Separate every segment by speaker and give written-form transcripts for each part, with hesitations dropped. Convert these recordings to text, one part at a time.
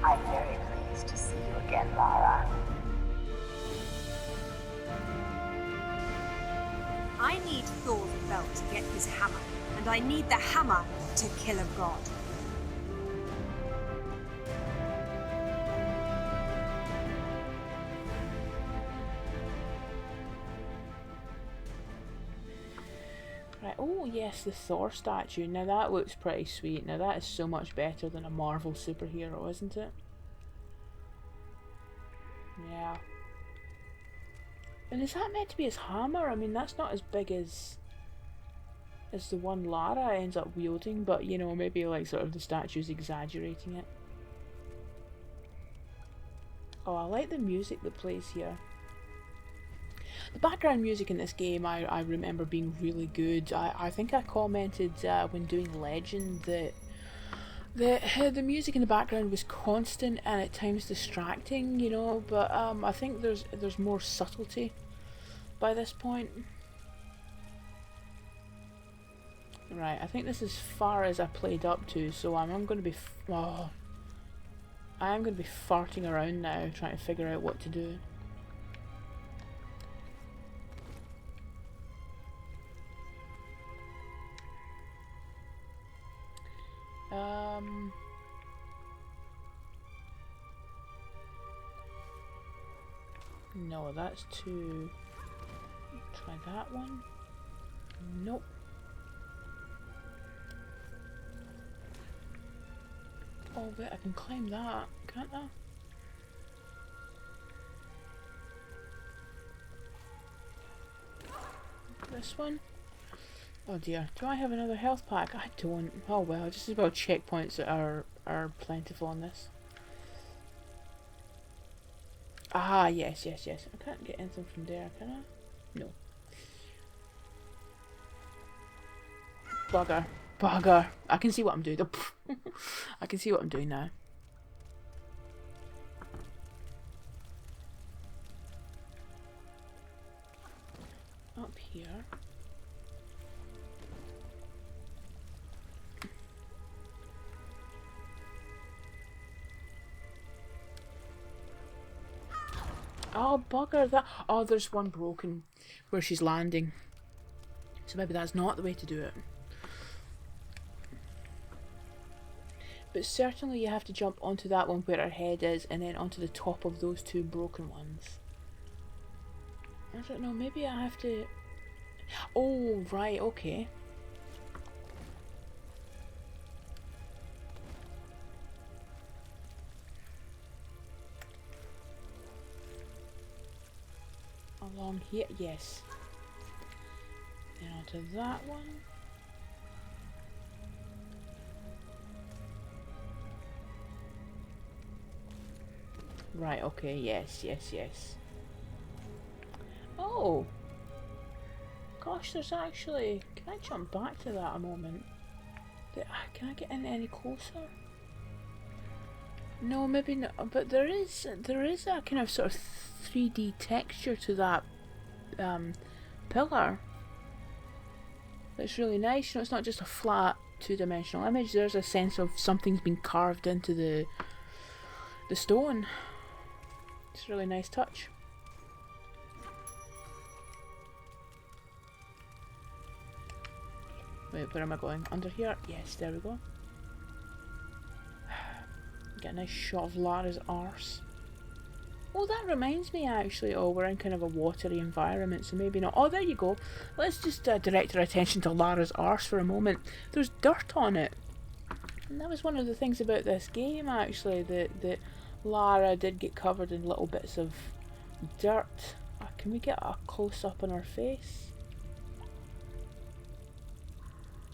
Speaker 1: I'm very pleased to see you again, Lara.
Speaker 2: I need Thor's belt to get his hammer, and I need the hammer to kill a god.
Speaker 3: Right, oh yes, the Thor statue. Now that looks pretty sweet. Now that is so much better than a Marvel superhero, isn't it? Yeah. And is that meant to be his hammer? I mean, that's not as big as the one Lara ends up wielding, but you know, maybe like sort of the statue's exaggerating it. Oh, I like the music that plays here. The background music in this game I remember being really good. I think I commented when doing Legend that the music in the background was constant and at times distracting, you know, but I think there's more subtlety by this point. Right, I think this is as far as I played up to, so I am going to be farting around now trying to figure out what to do. No, that's too... Try that one. Nope. Oh wait, I can climb that, can't I? This one? Oh dear, do I have another health pack? I don't. Oh well, just as well checkpoints that are plentiful on this. Ah, yes. I can't get anything from there, can I? No. Bugger. I can see what I'm doing. I can see what I'm doing now. Up here. Oh, bugger that. Oh, there's one broken where she's landing. So maybe that's not the way to do it. But certainly you have to jump onto that one where her head is and then onto the top of those two broken ones. I don't know, maybe I have to... Oh, right, okay. Along here, yes. Then onto that one. Right, okay, yes. Oh! Gosh, there's actually... Can I jump back to that a moment? Can I get in any closer? No, maybe not, but there is a kind of sort of 3D texture to that pillar. That's really nice. You know, it's not just a flat two-dimensional image. There's a sense of something's been carved into the stone. It's a really nice touch. Wait, where am I going? Under here? Yes, there we go. Get a nice shot of Lara's arse. Oh, that reminds me actually. Oh, we're in kind of a watery environment, so maybe not. Oh, there you go. Let's just direct our attention to Lara's arse for a moment. There's dirt on it. And that was one of the things about this game, actually, that Lara did get covered in little bits of dirt. Can we get a close-up on her face?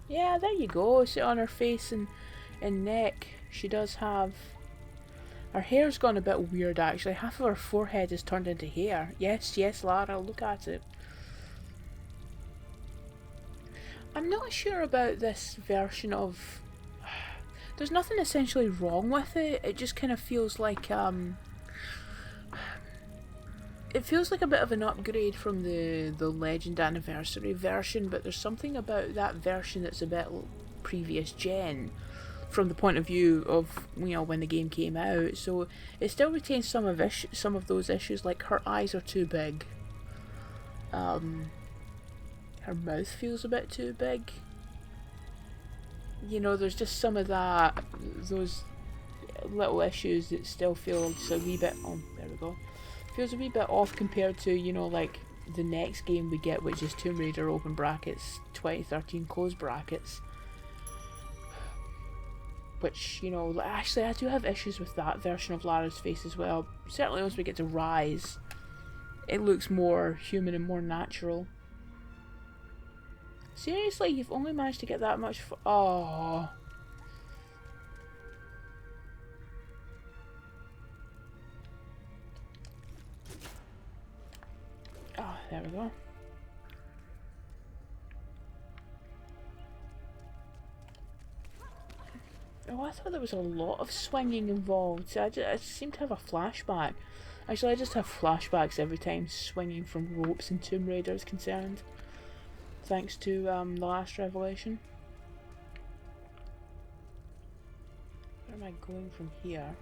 Speaker 3: Yeah, there you go. See on her face and neck. She does have... Her hair's gone a bit weird, actually. Half of her forehead is turned into hair. Yes, Lara, look at it. I'm not sure about this version of... There's nothing essentially wrong with it. It just kind of feels like, it feels like a bit of an upgrade from the Legend Anniversary version, but there's something about that version that's a bit previous gen from the point of view of, you know, when the game came out. So it still retains some of those issues, like her eyes are too big. Her mouth feels a bit too big. You know, there's just some of those little issues that still feel just a wee bit, oh, there we go, feels a wee bit off compared to, you know, like the next game we get, which is Tomb Raider open brackets 2013 close brackets, which, you know, actually I do have issues with that version of Lara's face as well. Certainly once we get to Rise, it looks more human and more natural. Seriously, you've only managed to get that much for... Oh. Oh, there we go. Oh, I thought there was a lot of swinging involved. See, I seem to have a flashback. Actually, I just have flashbacks every time swinging from ropes in Tomb Raider is concerned. Thanks to the last revelation. Where am I going from here?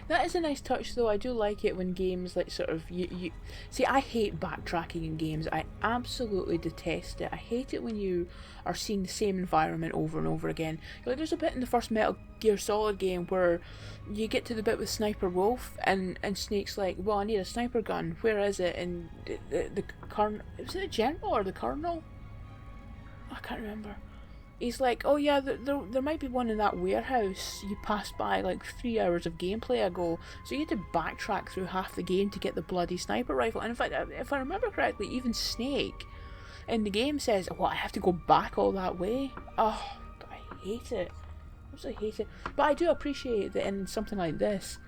Speaker 3: That is a nice touch though. I do like it when games like sort of you see, I hate backtracking in games. I absolutely detest it. I hate it when you are seeing the same environment over and over again. Like there's a bit in the first Metal Gear Solid game where you get to the bit with Sniper Wolf and Snake's like, well, I need a sniper gun. Where is it? And the colonel, was it the general or the colonel? I can't remember. He's like, oh yeah, there might be one in that warehouse you passed by like 3 hours of gameplay ago. So you had to backtrack through half the game to get the bloody sniper rifle. And in fact, if I remember correctly, even Snake in the game says, "What? I have to go back all that way." Oh, I hate it. I absolutely hate it. But I do appreciate that in something like this,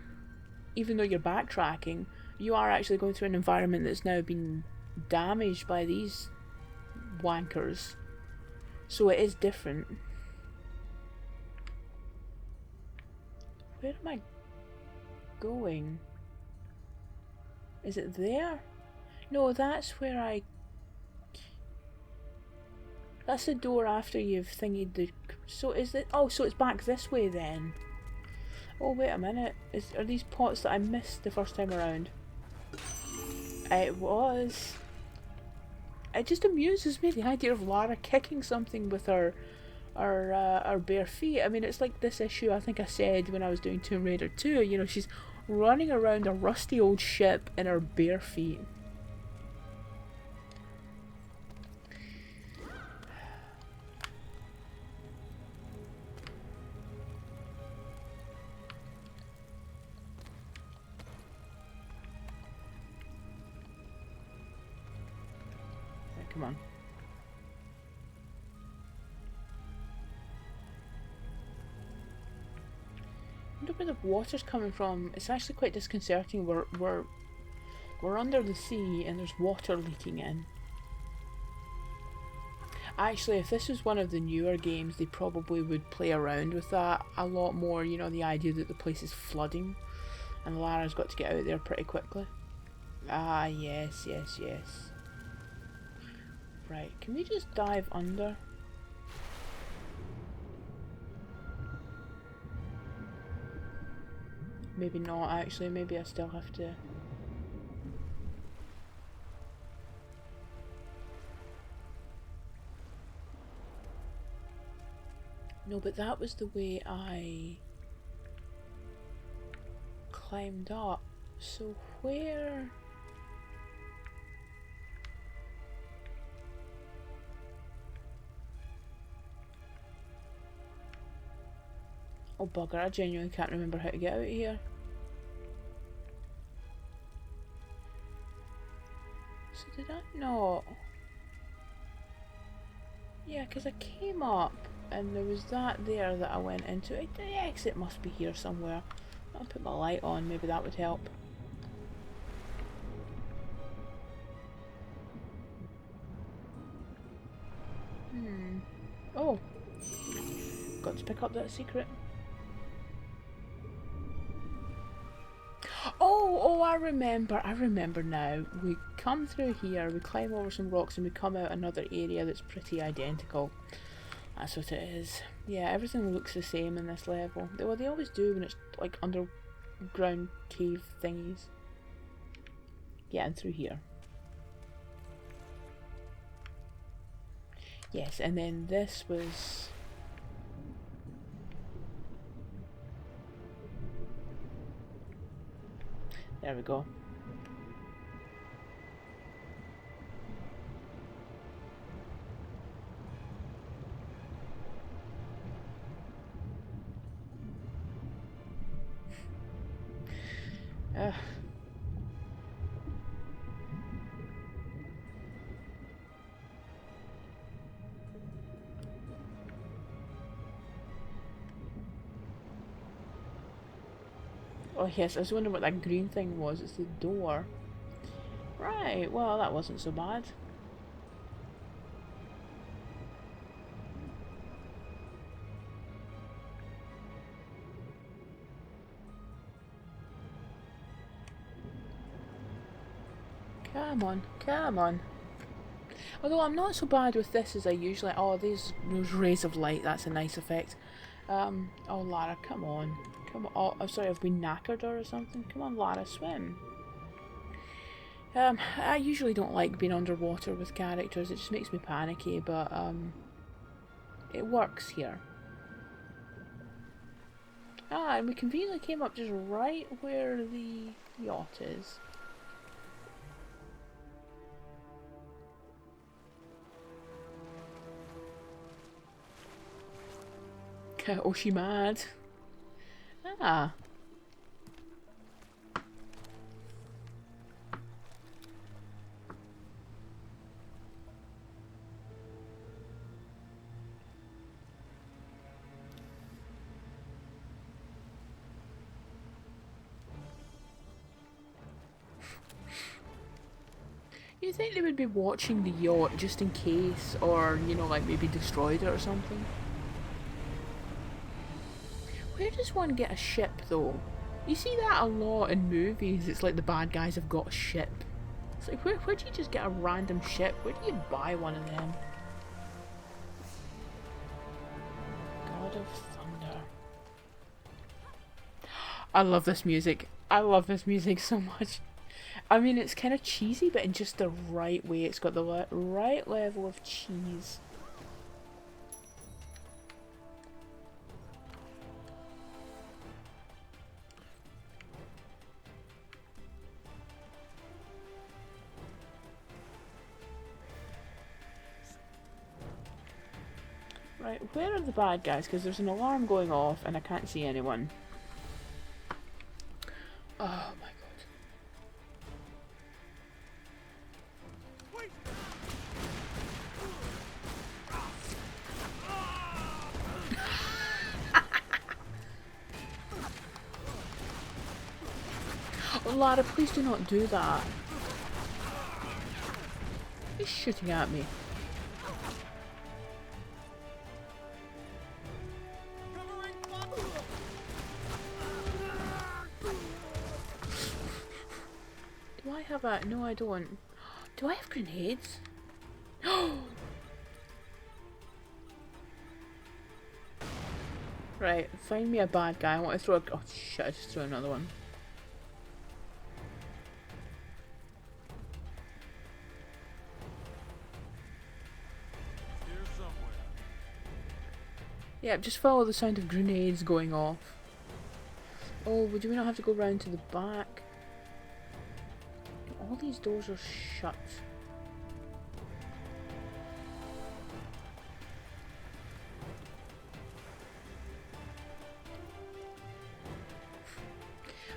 Speaker 3: even though you're backtracking, you are actually going through an environment that's now been damaged by these wankers. So it is different. Where am I going? Is it there? No, that's where I... That's the door after you've thingied the... So is it... Oh, so it's back this way then. Oh, wait a minute. Are these pots that I missed the first time around? It was... It just amuses me, the idea of Lara kicking something with her bare feet. I mean, it's like this issue I think I said when I was doing Tomb Raider 2, you know, she's running around a rusty old ship in her bare feet. Come on. I wonder where the water's coming from. It's actually quite disconcerting. We're under the sea and there's water leaking in. Actually, if this was one of the newer games, they probably would play around with that a lot more. You know, the idea that the place is flooding and Lara's got to get out there pretty quickly. Ah, yes, yes, yes. Right, can we just dive under? Maybe not actually, maybe I still have to... No, but that was the way I climbed up. So where... Oh bugger, I genuinely can't remember how to get out of here. So did I not? Yeah, because I came up and there was that there that I went into. The exit must be here somewhere. I'll put my light on, maybe that would help. Oh. Got to pick up that secret. Oh, I remember now. We come through here, we climb over some rocks, and we come out another area that's pretty identical. That's what it is. Yeah, everything looks the same in this level. Well, they always do when it's like underground cave thingies. Yeah, and through here. Yes, and then this was... There we go. Ugh. Oh yes, I was wondering what that green thing was. It's the door. Right, well that wasn't so bad. Come on, come on. Although I'm not so bad with this as I usually... Oh, those rays of light, that's a nice effect. Oh Lara, come on. Come on. Oh, I'm sorry, I've been knackered or something. Come on, Lara, swim. I usually don't like being underwater with characters. It just makes me panicky, but it works here. Ah, and we conveniently came up just right where the yacht is. Oh, she mad. Ah. You think they would be watching the yacht just in case, or, you know, like maybe destroyed it or something? Where does one get a ship though? You see that a lot in movies. It's like the bad guys have got a ship. It's like, where do you just get a random ship? Where do you buy one of them? God of Thunder. I love this music. I love this music so much. I mean, it's kind of cheesy, but in just the right way. It's got the right level of cheese. Right, where are the bad guys? Because there's an alarm going off and I can't see anyone. Oh my god. Oh, Lara, please do not do that. He's shooting at me. Do I have a... No, I don't. Do I have grenades? Right, find me a bad guy. I want to throw a... Oh shit, I just threw another one.
Speaker 4: Here somewhere.
Speaker 3: Yeah, just follow the sound of grenades going off. Oh, do we not have to go round to the back? All these doors are shut.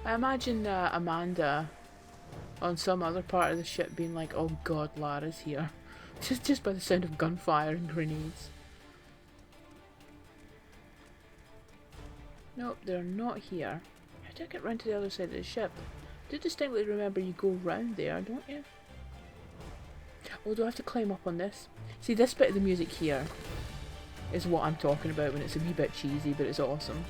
Speaker 3: I imagine Amanda on some other part of the ship being like, oh god, Lara's here. Just by the sound of gunfire and grenades. Nope, they're not here. How do I get round to the other side of the ship? I do distinctly remember you go round there, don't you? Oh, do I have to climb up on this? See, this bit of the music here is what I'm talking about when it's a wee bit cheesy, but it's awesome.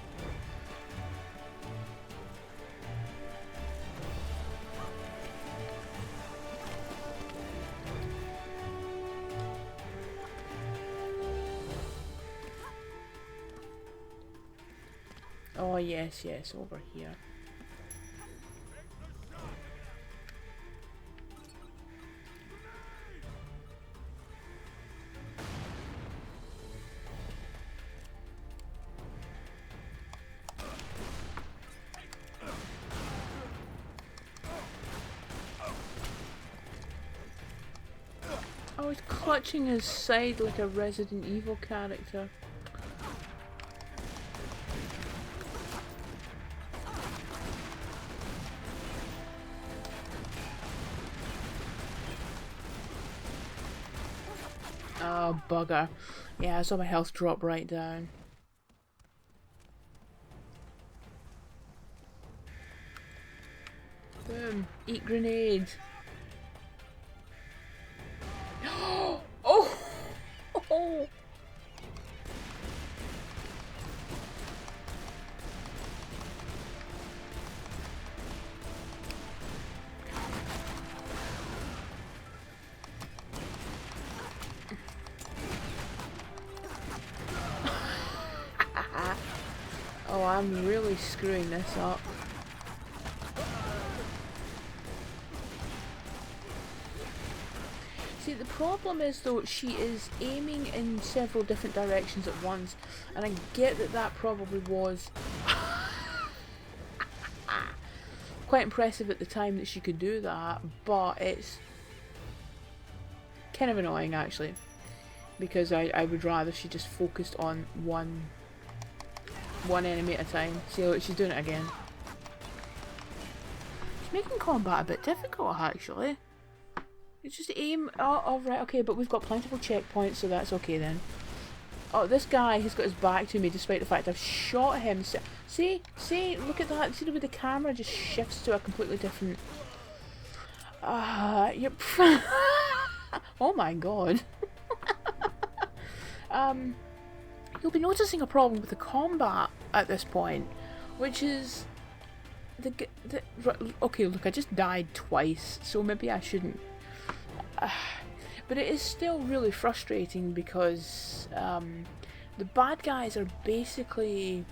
Speaker 3: Oh yes, yes, over here. Oh, he's clutching his side like a Resident Evil character. Oh, bugger. Yeah, I saw my health drop right down. Boom. Eat grenade. Oh! Oh! Oh, I'm really screwing this up. See, the problem is though, she is aiming in several different directions at once, and I get that that probably was quite impressive at the time that she could do that, but it's kind of annoying actually, because I would rather she just focused on one enemy at a time. See, look, she's doing it again. It's making combat a bit difficult actually. It's just aim. Oh, right, okay, but we've got plentiful checkpoints, so that's okay then. Oh, this guy has got his back to me despite the fact I've shot him. See, look at that. See the way the camera just shifts to a completely different... Yep. Oh my god. You'll be noticing a problem with the combat at this point, which is... Okay, look, I just died twice, so maybe I shouldn't... But it is still really frustrating because the bad guys are basically...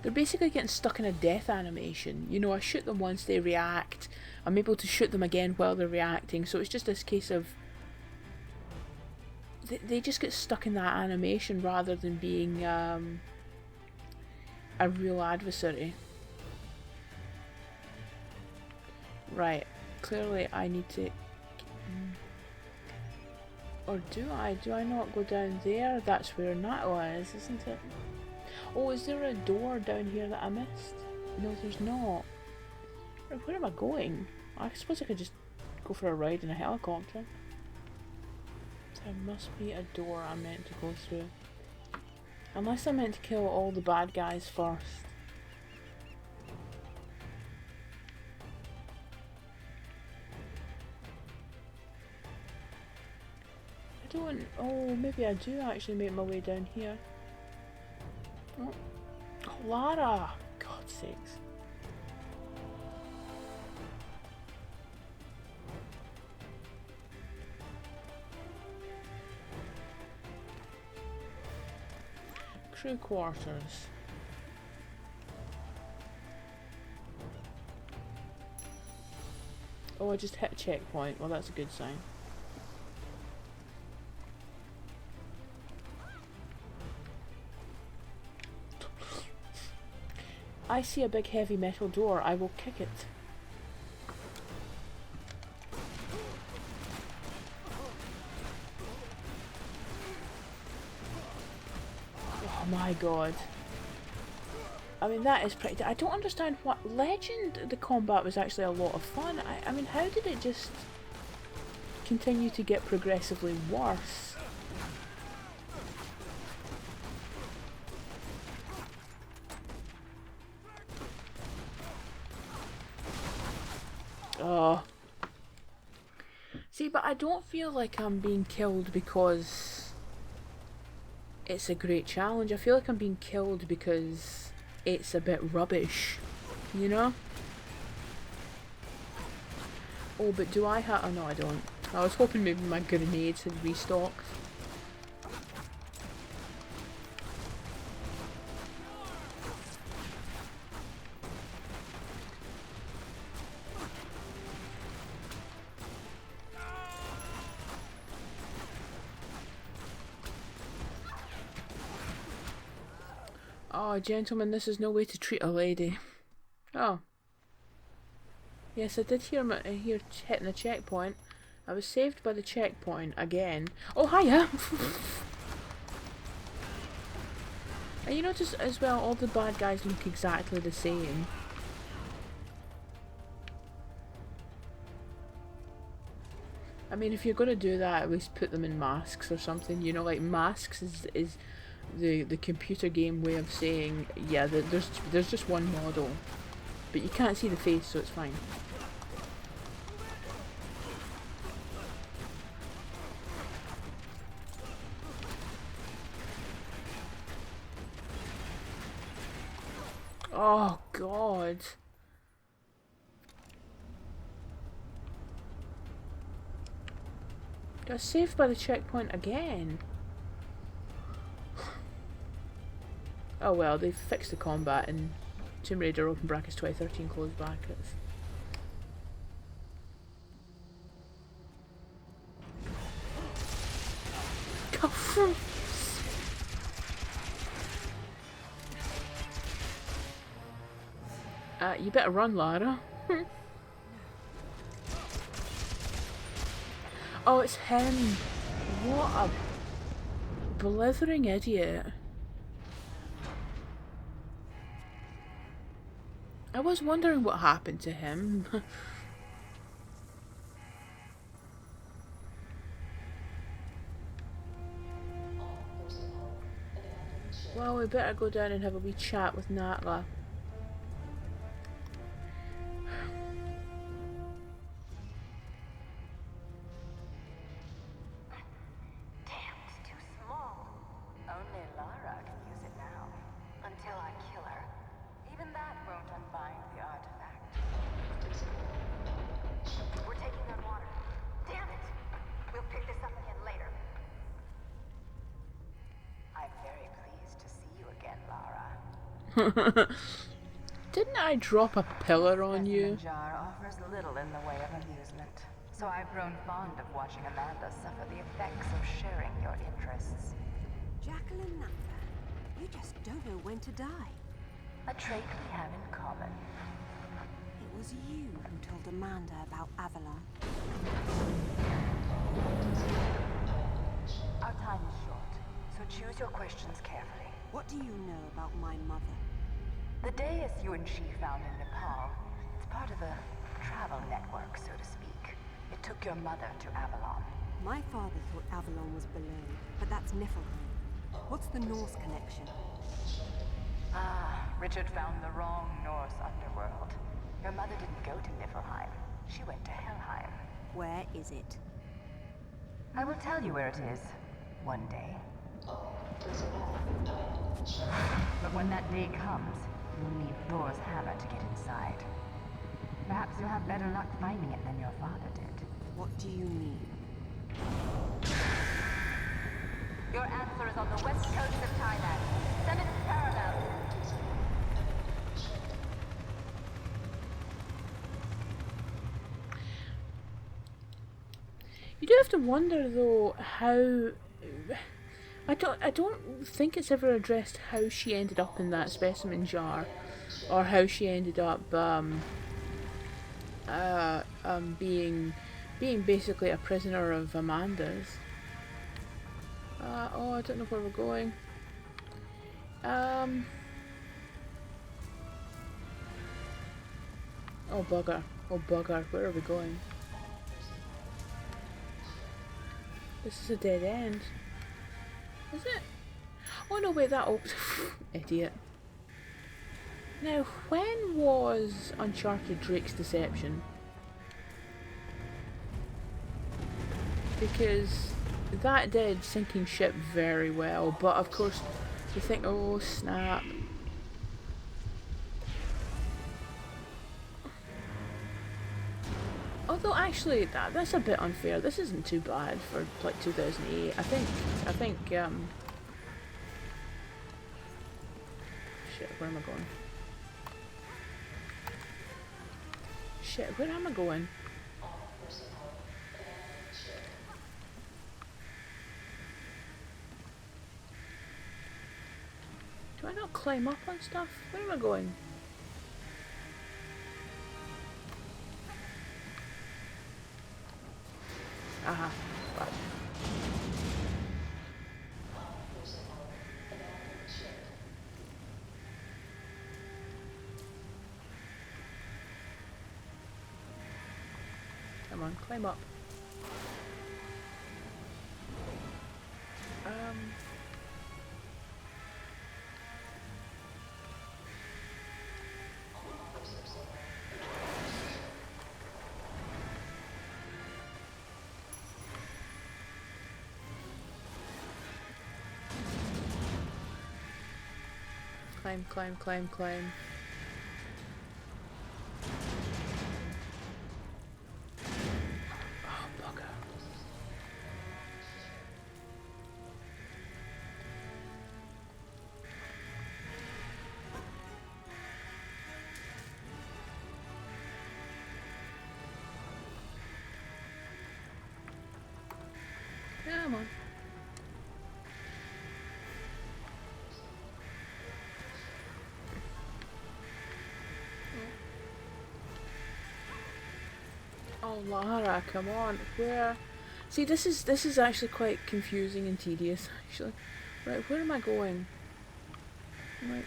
Speaker 3: They're basically getting stuck in a death animation. You know, I shoot them once they react. I'm able to shoot them again while they're reacting. So it's just this case of... They just get stuck in that animation rather than being a real adversary. Right. Clearly I need to... Or do I? Do I not go down there? That's where Nato is, isn't it? Oh, is there a door down here that I missed? No, there's not. Where am I going? I suppose I could just go for a ride in a helicopter. There must be a door I'm meant to go through. Unless I'm meant to kill all the bad guys first. I don't... Oh, maybe I do actually make my way down here. Oh, Lara! God's sakes. Crew quarters. Oh, I just hit a checkpoint. Well, that's a good sign. I see a big heavy metal door. I will kick it. Oh my god. I mean, that is pretty... I don't understand what... Legend, the combat was actually a lot of fun. I mean, how did it just continue to get progressively worse? Oh. See, but I don't feel like I'm being killed because it's a great challenge. I feel like I'm being killed because it's a bit rubbish, you know? Oh, but do I have... Oh, no, I don't. I was hoping maybe my grenades had restocked. Oh, gentlemen, this is no way to treat a lady. Oh. Yes, I did hear hitting the checkpoint. I was saved by the checkpoint again. Oh, hiya! And you notice as well, all the bad guys look exactly the same. I mean, if you're going to do that, at least put them in masks or something. You know, like masks is the computer game way of saying, yeah, there's just one model, but you can't see the face, so it's fine. Oh God. Got saved by the checkpoint again. Oh well, they've fixed the combat in Tomb Raider open brackets 2013 close brackets. You better run, Lara. Oh, it's him. What a blithering idiot. I was wondering what happened to him. Well, we better go down and have a wee chat with Natla.
Speaker 1: Damn, it's too small. Only Lara can use it now. Until I kill her. Even that won't unbind the artifact. We're taking their water. Damn it! We'll pick this up again later. I'm very pleased to see you again, Lara.
Speaker 3: Didn't I drop a pillar on you?
Speaker 1: This jar offers little in the way of amusement, so I've grown fond of watching Amanda suffer the effects of sharing your interests.
Speaker 2: Jacqueline Namba, you just don't know when to die.
Speaker 1: A trait we have in common.
Speaker 2: It was you who told Amanda about Avalon.
Speaker 1: Our time is short, so choose your questions carefully.
Speaker 2: What do you know about my mother?
Speaker 1: The dais you and she found in Nepal, it's part of a travel network, so to speak. It took your mother to Avalon.
Speaker 2: My father thought Avalon was below, but that's Niflheim. What's the Norse connection?
Speaker 1: Ah, Richard found the wrong Norse underworld. Your mother didn't go to Niflheim. She went to Helheim.
Speaker 2: Where is it?
Speaker 1: I will tell you where it is, one day. But when that day comes, you'll need Thor's hammer to get inside. Perhaps you'll have better luck finding it than your father did.
Speaker 2: What do you mean?
Speaker 1: Your answer is on the west coast of Thailand. 7th parallel.
Speaker 3: You do have to wonder though how I don't think it's ever addressed how she ended up in that specimen jar, or how she ended up being basically a prisoner of Amanda's. Oh, I don't know where we're going. Oh bugger. Oh bugger. Where are we going? This is a dead end. Is it? Oh no, wait, that opened. Idiot. Now, when was Uncharted Drake's Deception? Because that did sinking ship very well, but of course you think, oh snap. Although actually that's a bit unfair. This isn't too bad for like 2008. I think shit, where am I going? Shit, where am I going? Do I not climb up on stuff? Where am I going? Aha. Right. Come on, climb up. Climb, climb, climb, climb. Oh, bugger. Come on. Oh, Lara, come on. Where? See, this is actually quite confusing and tedious, actually. Right, where am I going? Right.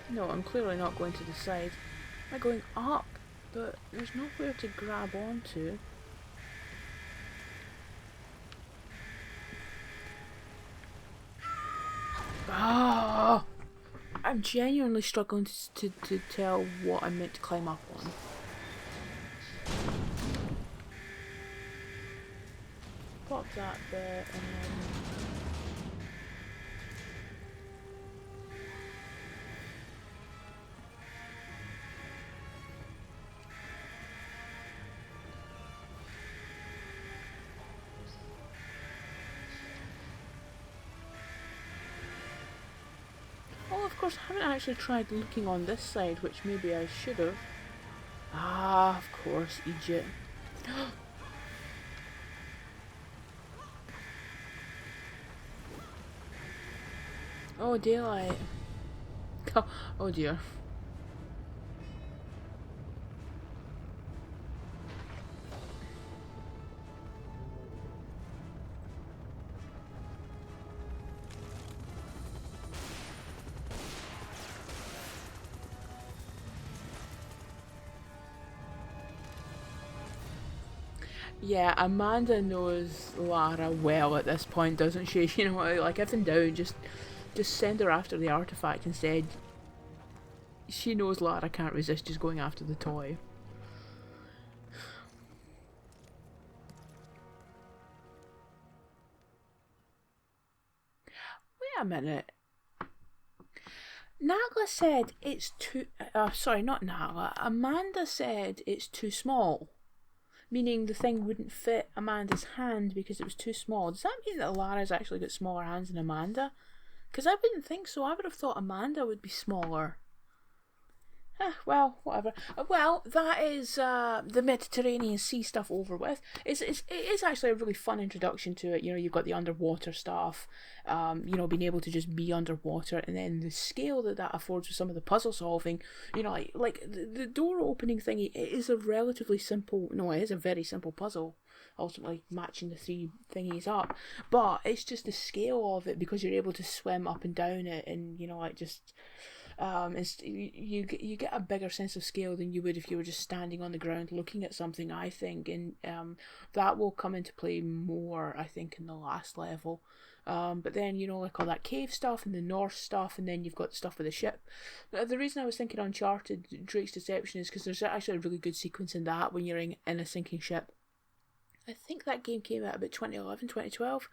Speaker 3: No, I'm clearly not going to the side. Am I going up? But there's nowhere to grab onto. Ah! I'm genuinely struggling to tell what I'm meant to climb up on. Pop that bit and then... Oh, of course, I haven't actually tried looking on this side, which maybe I should have. Ah, of course, Egypt. Oh, daylight. Oh dear. Yeah, Amanda knows Lara well at this point, doesn't she? You know, like if in doubt, just send her after the artifact instead. She knows Lara can't resist just going after the toy. Wait a minute. Nagla said it's too... sorry, not Nagla. Amanda said it's too small. Meaning the thing wouldn't fit Amanda's hand because it was too small. Does that mean that Lara's actually got smaller hands than Amanda? Because I wouldn't think so. I would have thought Amanda would be smaller. Well, whatever. Well, that is the Mediterranean Sea stuff over with. It is actually a really fun introduction to it. You know, you've got the underwater stuff, you know, being able to just be underwater, and then the scale that affords with some of the puzzle solving. You know, like the door opening thingy, it is a relatively simple, no, it is a very simple puzzle, ultimately matching the three thingies up. But it's just the scale of it, because you're able to swim up and down it, and, you know, like just... you get a bigger sense of scale than you would if you were just standing on the ground looking at something, I think, and that will come into play more, I think, in the last level. But then, you know, like all that cave stuff and the Norse stuff, and then you've got the stuff with the ship. The reason I was thinking Uncharted Drake's Deception is because there's actually a really good sequence in that when you're in a sinking ship. I think that game came out about 2011, 2012,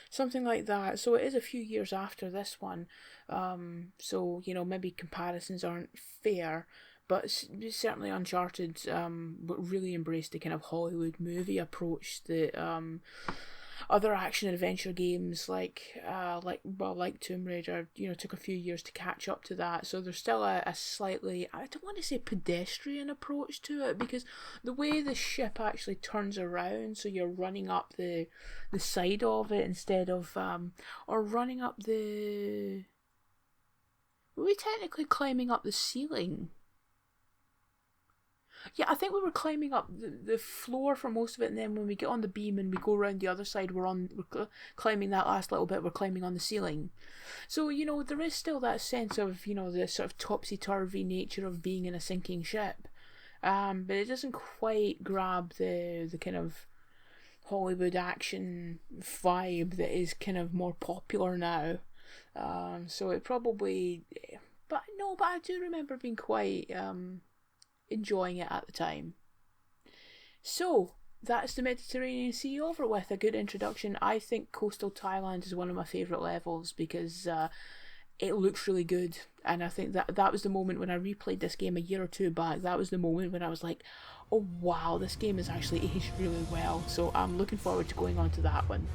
Speaker 3: something like that. So it is a few years after this one. So, you know, maybe comparisons aren't fair, but certainly Uncharted really embraced the kind of Hollywood movie approach that other action adventure games like Tomb Raider, took a few years to catch up to that. So there's still a slightly, I don't want to say pedestrian approach to it, because the way the ship actually turns around, so you're running up the side of it instead of or running up the, were we technically climbing up the ceiling? Yeah, I think we were climbing up the floor for most of it, and then when we get on the beam and we go around the other side, we're climbing that last little bit, we're climbing on the ceiling. So, there is still that sense of, the sort of topsy-turvy nature of being in a sinking ship. But it doesn't quite grab the kind of Hollywood action vibe that is kind of more popular now. So it probably... But I do remember being quite... enjoying it at the time. So that's the Mediterranean Sea over with. A good introduction. I think coastal Thailand is one of my favourite levels because it looks really good, and I think that was the moment when I replayed this game a year or two back. That was the moment when I was like, oh wow, this game is actually aged really well. So I'm looking forward to going on to that one.